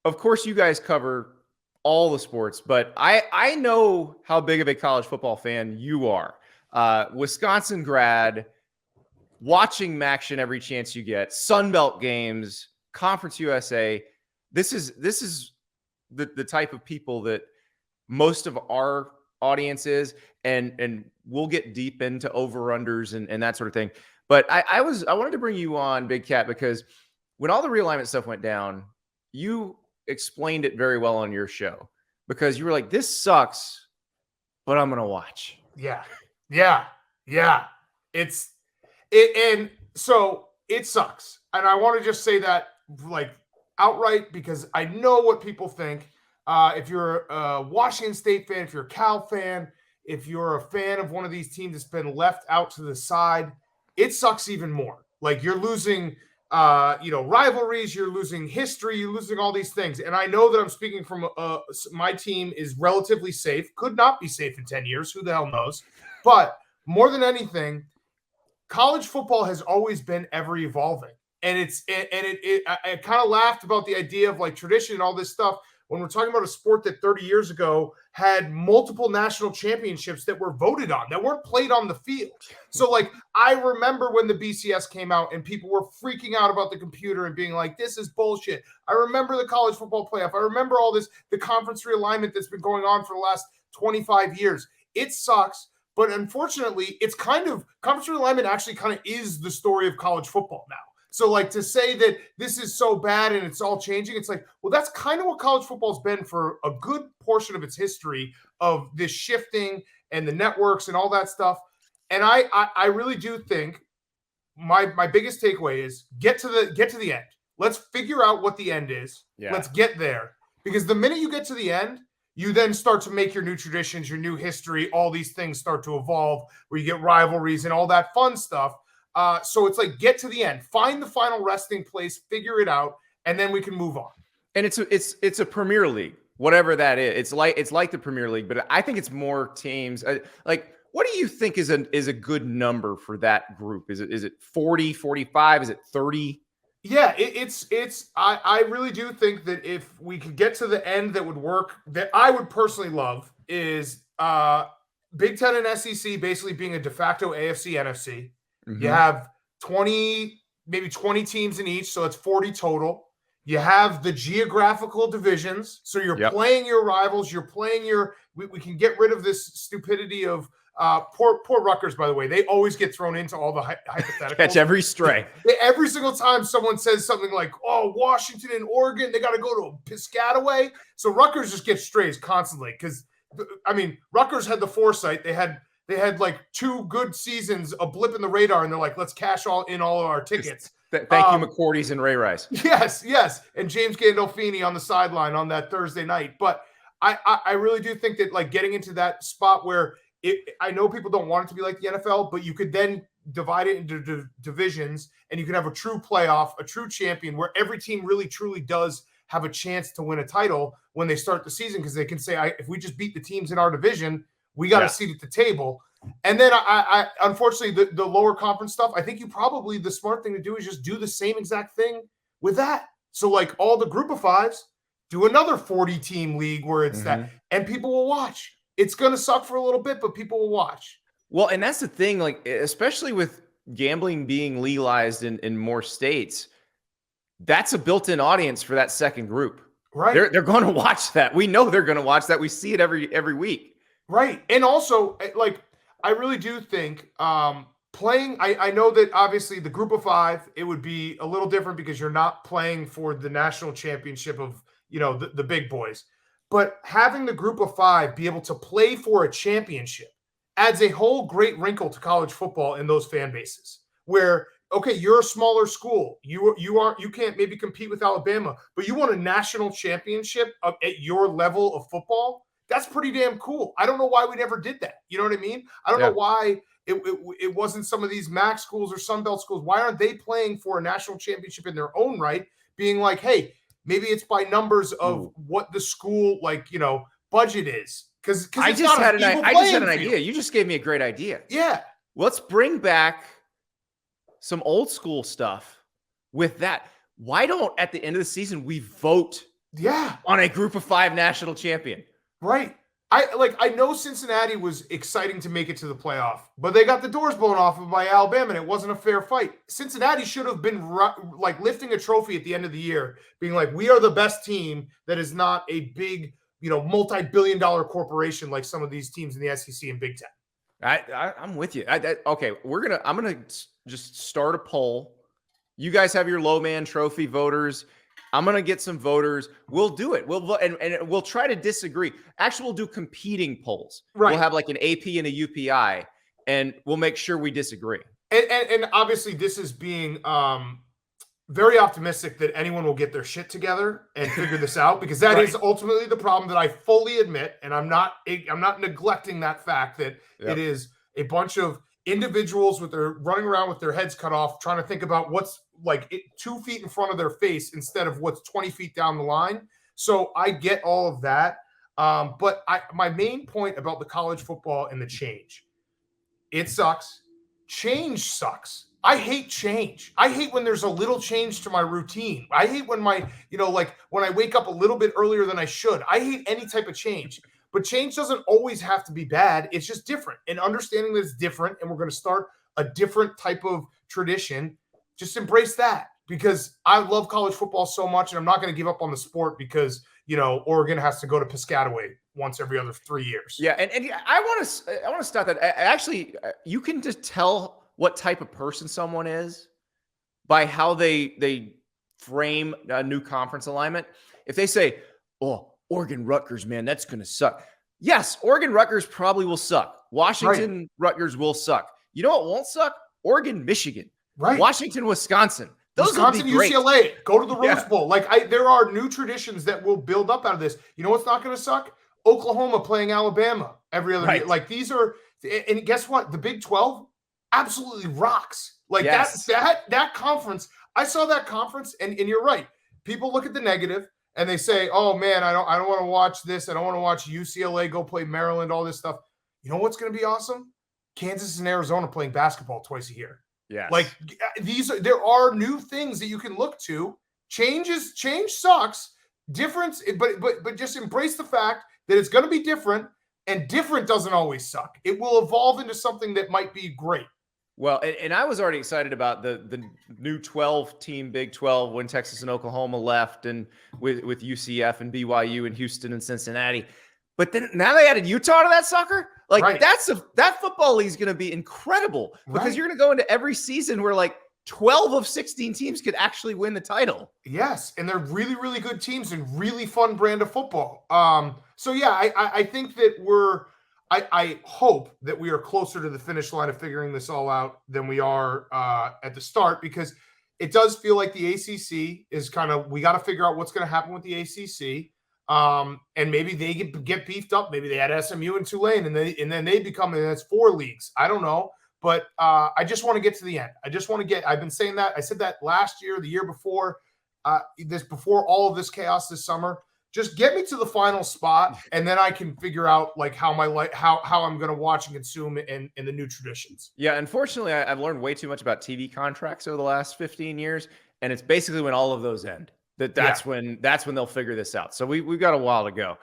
of course, you guys cover all the sports, but I know how big of a college football fan you are. Wisconsin grad, watching Maction every chance you get, Sunbelt games, Conference USA. This is the type of people that most of our audience is, and we'll get deep into over-unders and that sort of thing. But I wanted to bring you on, Big Cat, because when all the realignment stuff went down, you explained it very well on your show, because you were like, this sucks, but I'm gonna watch. Yeah. And so it sucks. And I want to just say that like outright, because I know what people think. If you're a Washington State fan, if you're a Cal fan, if you're a fan of one of these teams that's been left out to the side, it sucks even more. Like you're losing, rivalries, you're losing history, you're losing all these things. And I know that I'm speaking from my team is relatively safe, could not be safe in 10 years. Who the hell knows? But more than anything, college football has always been ever evolving. And I kind of laughed about the idea of like tradition and all this stuff when we're talking about a sport that 30 years ago had multiple national championships that were voted on, that weren't played on the field. So like, I remember when the BCS came out and people were freaking out about the computer and being like, this is bullshit. I remember the college football playoff. I remember all this, the conference realignment that's been going on for the last 25 years. It sucks. But unfortunately, it's kind of conference realignment actually kind of is the story of college football now. So like to say that this is so bad and it's all changing, it's like, well, that's kind of what college football's been for a good portion of its history, of this shifting and the networks and all that stuff. And I really do think my biggest takeaway is get to the end. Let's figure out what the end is. Yeah. Let's get there. Because the minute you get to the end, you then start to make your new traditions, your new history, all these things start to evolve where you get rivalries and all that fun stuff. So it's like, get to the end, find the final resting place, figure it out, and then we can move on. And it's a Premier League, whatever that is. It's like the Premier League, but I think it's more teams. Like, what do you think is a good number for that group? Is it 40, 45? Is it 30? Yeah, I really do think that if we could get to the end that would work, that I would personally love is Big Ten and SEC basically being a de facto AFC, NFC. Mm-hmm. You have 20 teams in each, so it's 40 total. You have the geographical divisions, so you're playing your rivals. You're playing we can get rid of this stupidity of poor Rutgers, by the way. They always get thrown into all the hypotheticals. Catch every stray. Every single time someone says something like, oh, Washington and Oregon, they got to go to Piscataway. So Rutgers just gets strays constantly because, I mean, Rutgers had the foresight. They had like 2 good seasons, a blip in the radar, and they're like, let's cash all of our tickets. Thank you, McCourties and Ray Rice. Yes. And James Gandolfini on the sideline on that Thursday night. But I really do think that like getting into that spot where I know people don't want it to be like the NFL, but you could then divide it into divisions and you can have a true playoff, a true champion where every team really truly does have a chance to win a title when they start the season, because they can say, if we just beat the teams in our division, we got a seat at the table. And then I unfortunately, the lower conference stuff, I think the smart thing to do is just do the same exact thing with that. So like all the group of fives, do another 40-team league where it's that, and people will watch. It's going to suck for a little bit, but people will watch. Well, and that's the thing, like, especially with gambling being legalized in more states, that's a built-in audience for that second group. Right. They're going to watch that. We know they're going to watch that. We see it every week. Right. And also, like, I really do think playing, I know that obviously the group of 5, it would be a little different because you're not playing for the national championship of, the big boys. But having the group of 5 be able to play for a championship adds a whole great wrinkle to college football in those fan bases where, okay, you're a smaller school. You can't maybe compete with Alabama, but you won a national championship at your level of football. That's pretty damn cool. I don't know why we never did that. You know what I mean? I don't know why it wasn't some of these MAC schools or Sunbelt schools. Why aren't they playing for a national championship in their own right? Being like, hey, maybe it's by numbers of what the school, budget is. Because I just had an idea. You just gave me a great idea. Yeah. Let's bring back some old school stuff with that. Why don't, at the end of the season, we vote Yeah. on a group of 5 national champion. Right. I know Cincinnati was exciting to make it to the playoff, but they got the doors blown off of by Alabama, and it wasn't a fair fight. Cincinnati should have been like lifting a trophy at the end of the year, being like, we are the best team that is not a big, multi-billion-dollar corporation like some of these teams in the SEC and Big Ten. I'm with you. Okay, I'm gonna just start a poll. You guys have your low man trophy voters. I'm gonna get some voters. We'll do it. We'll and we'll try to disagree. Actually, we'll do competing polls. Right. We'll have like an AP and a UPI, and we'll make sure we disagree. And obviously, this is being very optimistic that anyone will get their shit together and figure this out, because that is ultimately the problem that I fully admit, and I'm not neglecting that fact that it is a bunch of individuals running around with their heads cut off, trying to think about what's 2 feet in front of their face instead of what's 20 feet down the line. So I get all of that. But my main point about the college football and the change, it sucks. Change sucks. I hate change. I hate when there's a little change to my routine. I hate when when I wake up a little bit earlier than I should. I hate any type of change. But change doesn't always have to be bad. It's just different. And understanding that it's different and we're going to start a different type of tradition, just embrace that, because I love college football so much, and I'm not going to give up on the sport because, Oregon has to go to Piscataway once every other 3 years. Yeah, and I want to stop that. Actually, you can just tell what type of person someone is by how they frame a new conference alignment. If they say, "Oh, Oregon Rutgers, man, that's going to suck." Yes, Oregon Rutgers probably will suck. Washington Rutgers will suck. You know what won't suck? Oregon Michigan. Right. Washington Wisconsin. Those Wisconsin, will be great. UCLA. Go to the Rose Bowl. There are new traditions that will build up out of this. You know what's not going to suck? Oklahoma playing Alabama every other year. These are, and guess what? The Big 12 absolutely rocks. That conference. I saw that conference, and you're right. People look at the negative and they say, "Oh man, I don't want to watch this. I don't want to watch UCLA go play Maryland, all this stuff." You know what's going to be awesome? Kansas and Arizona playing basketball twice a year. Yeah. There are new things that you can look to. Change sucks. Difference, but just embrace the fact that it's going to be different, and different doesn't always suck. It will evolve into something that might be great. Well, and I was already excited about the new 12-team Big 12 when Texas and Oklahoma left, and with UCF and BYU and Houston and Cincinnati. But then now they added Utah to that sucker. That football league is going to be incredible, because you're going to go into every season where 12 of 16 teams could actually win the title. Yes, and they're really, really good teams and really fun brand of football. So yeah, I think that I hope that we are closer to the finish line of figuring this all out than we are at the start, because it does feel like the ACC is we got to figure out what's going to happen with the ACC. And maybe they get beefed up. Maybe they add SMU and Tulane, and then they become, and it's 4 leagues. I don't know. But I just want to get to the end. I've been saying that. I said that last year, the year before, before all of this chaos this summer. Just get me to the final spot, and then I can figure out how I'm going to watch and consume in the new traditions. Yeah, unfortunately, I've learned way too much about TV contracts over the last 15 years, and it's basically when all of those end. That's when they'll figure this out. So we've got a while to go.